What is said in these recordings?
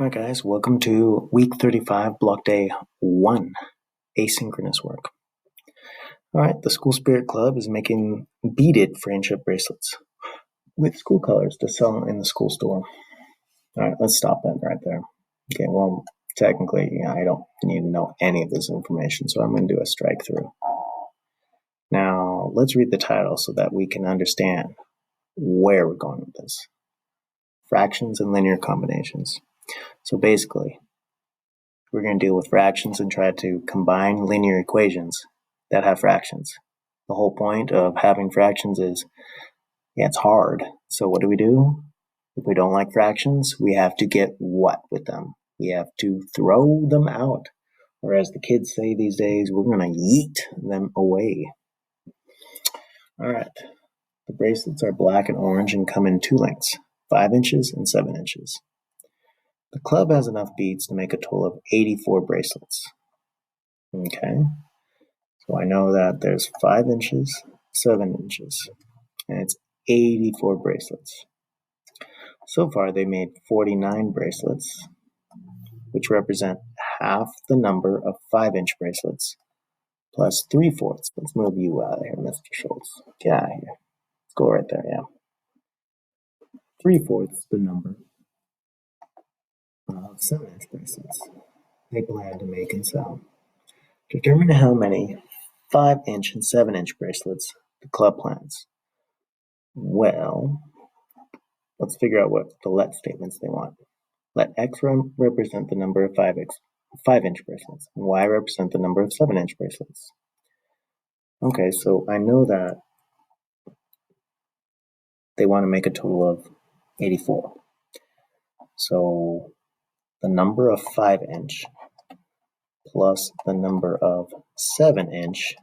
Alright guys, welcome to week 35, block day 1, asynchronous work. Alright, the School Spirit Club is making beaded friendship bracelets with school colors to sell in the school store. Alright, let's stop that right there. Okay, well, technically, I don't need to know any of this information, so I'm going to do a strike through. Now, let's read the title so that we can understand where we're going with this. Fractions and linear combinations. So basically, we're going to deal with fractions and try to combine linear equations that have fractions. The whole point of having fractions is, it's hard. So what do? If we don't like fractions, we have to get what with them? We have to throw them out. Or as the kids say these days, we're going to yeet them away. All right. The bracelets are black and orange and come in 2 lengths, 5 inches and 7 inches. The club has enough beads to make a total of 84 bracelets. Okay, so I know that there's 5 inches, 7 inches, and it's 84 bracelets. So far, they made 49 bracelets, which represent half the number of 5-inch bracelets, plus 3/4. Let's move you out of here, Mr. Schultz. Get out of here. Let's go right there, yeah. 3/4 the number of 7-inch bracelets they plan to make and sell. Determine how many 5-inch and 7-inch bracelets the club plans. Well, let's figure out what the let statements they want. Let X represent the number of 5-inch bracelets, and Y represent the number of 7-inch bracelets. Okay, so I know that they want to make a total of 84. So the number of 5-inch plus the number of 7-inch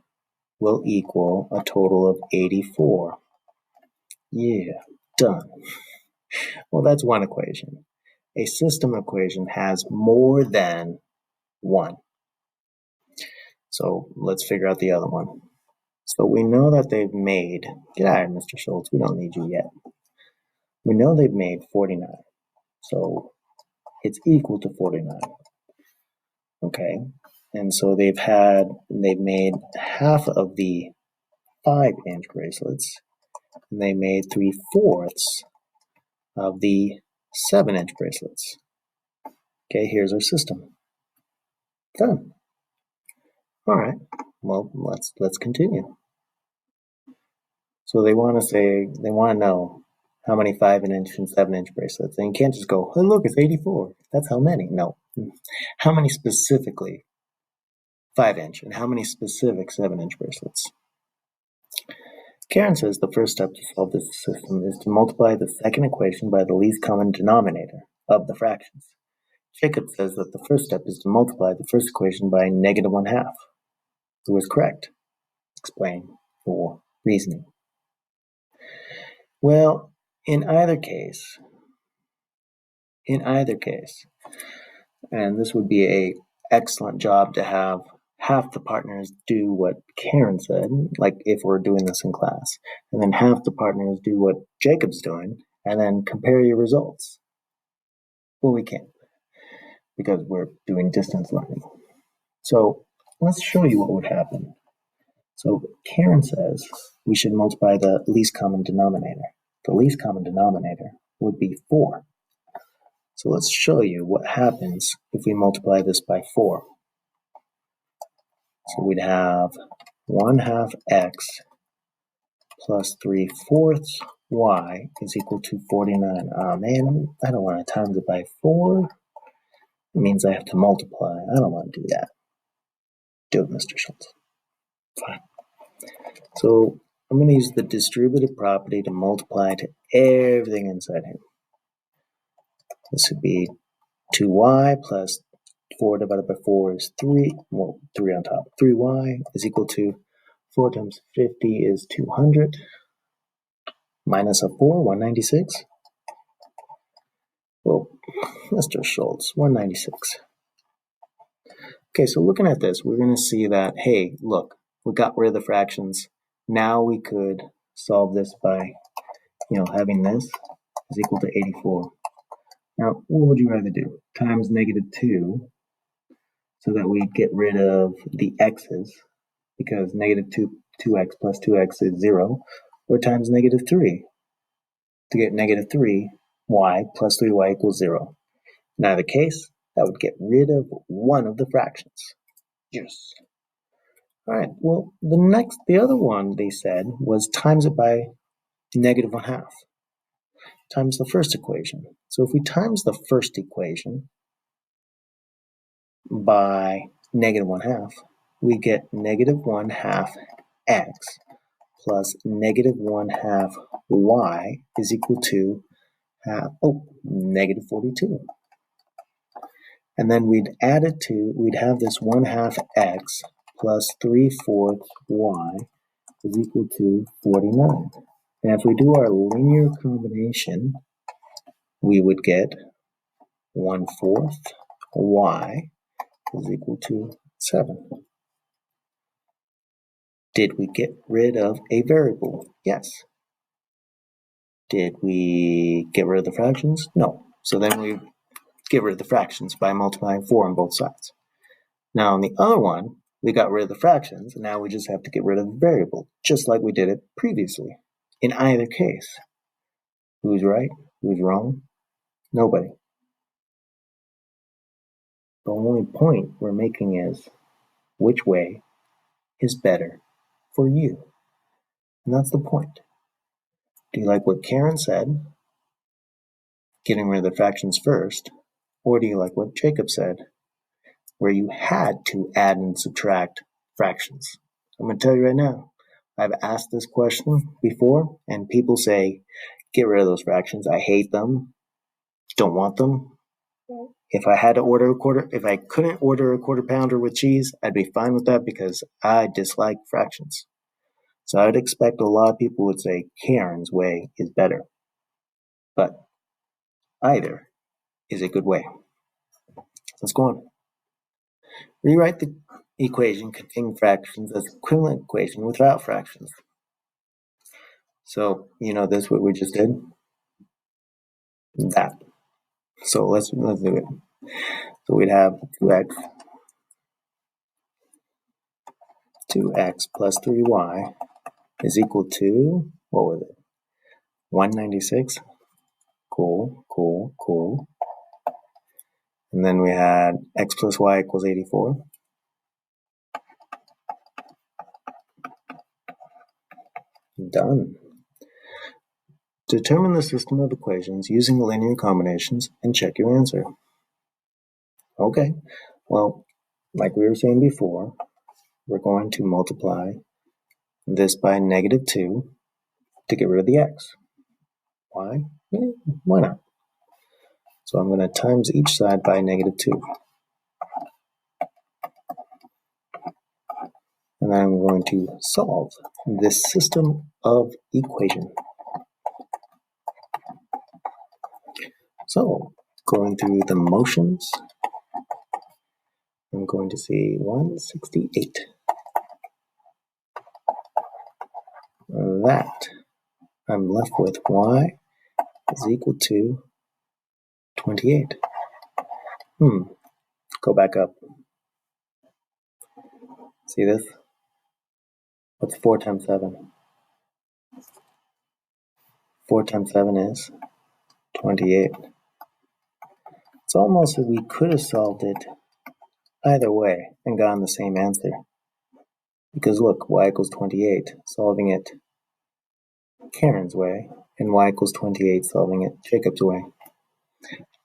will equal a total of 84. Yeah, done. Well, that's one equation. A system equation has more than one. So let's figure out the other one. So we know that they've made, get out of here, Mr. Schultz, we don't need you yet. We know they've made 49. So it's equal to 49. Okay, and so they've made half of the 5-inch bracelets, and they made 3/4 of the 7-inch bracelets. Okay, here's our system. Done. All right. Well, let's continue. So they want to know how many 5-inch and 7-inch bracelets. And you can't just go, oh look, it's 84. That's how many. No. How many specifically 5-inch and how many specific 7-inch bracelets? Karen says the first step to solve this system is to multiply the second equation by the least common denominator of the fractions. Jacob says that the first step is to multiply the first equation by -1/2. Who is correct? Explain for reasoning. Well, in either case, and this would be an excellent job to have half the partners do what Karen said, like if we're doing this in class, and then half the partners do what Jacob's doing, and then compare your results. Well, we can't, because we're doing distance learning. So let's show you what would happen. So Karen says we should multiply the least common denominator. The least common denominator would be 4. So let's show you what happens if we multiply this by 4. So we'd have 1/2 x plus 3/4 y is equal to 49. Oh man, I don't want to times it by 4. It means I have to multiply. I don't want to do that. Do it, Mr. Schultz. Fine. So I'm going to use the distributive property to multiply to everything inside here. This would be 2y plus 4 divided by 4 is 3. Well, 3 on top. 3y is equal to 4 times 50 is 200. Minus a 4, 196. Well, Mr. Schultz, 196. Okay, so looking at this, we're going to see that, hey, look, we got rid of the fractions. Now we could solve this by, having this is equal to 84. Now, what would you rather do? Times -2 so that we get rid of the x's, because -2x plus 2x is 0, or times -3 to get -3y plus 3y equals 0. In either case, that would get rid of one of the fractions. Yes. All right, well, the other one they said was times it by -1/2, times the first equation. So if we times the first equation by -1/2, we get -1/2 x plus -1/2 y is equal to -42. And then we'd have this 1/2 x plus 3/4 y is equal to 49. And if we do our linear combination, we would get 1/4 y is equal to 7. Did we get rid of a variable? Yes. Did we get rid of the fractions? No. So then we get rid of the fractions by multiplying 4 on both sides. Now on the other one, we got rid of the fractions, and now we just have to get rid of the variable, just like we did it previously. In either case, who's right? Who's wrong? Nobody. The only point we're making is which way is better for you. And that's the point. Do you like what Karen said, getting rid of the fractions first, or do you like what Jacob said, where you had to add and subtract fractions? I'm going to tell you right now, I've asked this question before, and people say, get rid of those fractions. I hate them. Don't want them. If I couldn't order a quarter pounder with cheese, I'd be fine with that because I dislike fractions. So I'd expect a lot of people would say Karen's way is better. But either is a good way. Let's go on. Rewrite the equation containing fractions as equivalent equation without fractions. So, this what we just did? That. So let's do it. So we'd have 2x plus 3y is equal to, what was it? 196. Cool. And then we had x plus y equals 84. Done. Determine the system of equations using linear combinations and check your answer. Okay, well, like we were saying before, we're going to multiply this by -2 to get rid of the x. Why? Why not? So I'm going to times each side by -2. And then I'm going to solve this system of equation. So, going through the motions, I'm going to see 168. That I'm left with y is equal to 28. Go back up. See this? What's 4 times 7? 4 times 7 is 28. It's almost as we could have solved it either way and gotten the same answer. Because look, y equals 28, solving it Karen's way, and y equals 28, solving it Jacob's way.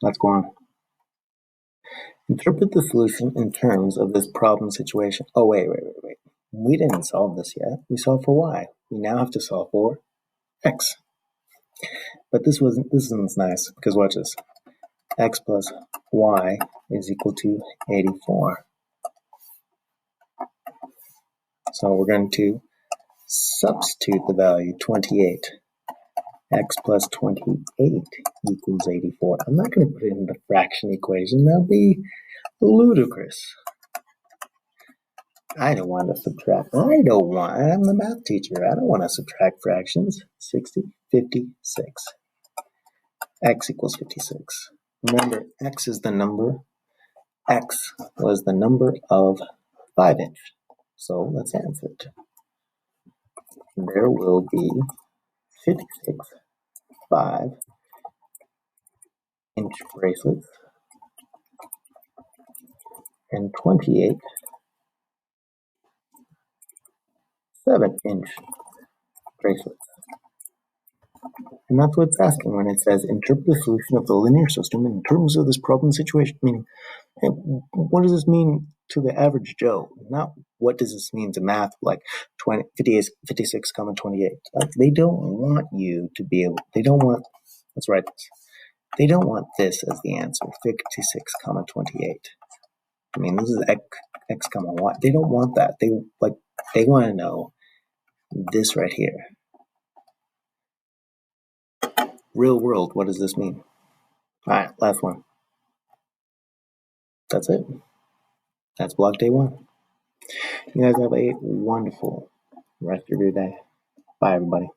Let's go on. Interpret the solution in terms of this problem situation. Oh, wait. We didn't solve this yet. We solved for y. We now have to solve for x. But this one's nice, because watch this. X plus y is equal to 84. So we're going to substitute the value 28. X plus 28 equals 84. I'm not going to put it in the fraction equation. That'll be ludicrous. I don't want to subtract. I'm the math teacher. I don't want to subtract fractions. 56. X equals 56. Remember, X was the number of 5-inch. So let's answer it. There will be 56 5-inch bracelets and 28 7-inch bracelets. And that's what it's asking when it says interpret the solution of the linear system in terms of this problem situation. Meaning, hey, what does this mean to the average Joe? Not what does this mean to math like 56, 28. They don't want you to be able, let's write this. They don't want this as the answer, 56, 28. I mean, this is x, y. They don't want that. They want to know this right here. Real world, what does this mean? All right, last one. That's it. That's block day 1. You guys have a wonderful rest of your day. Bye, everybody.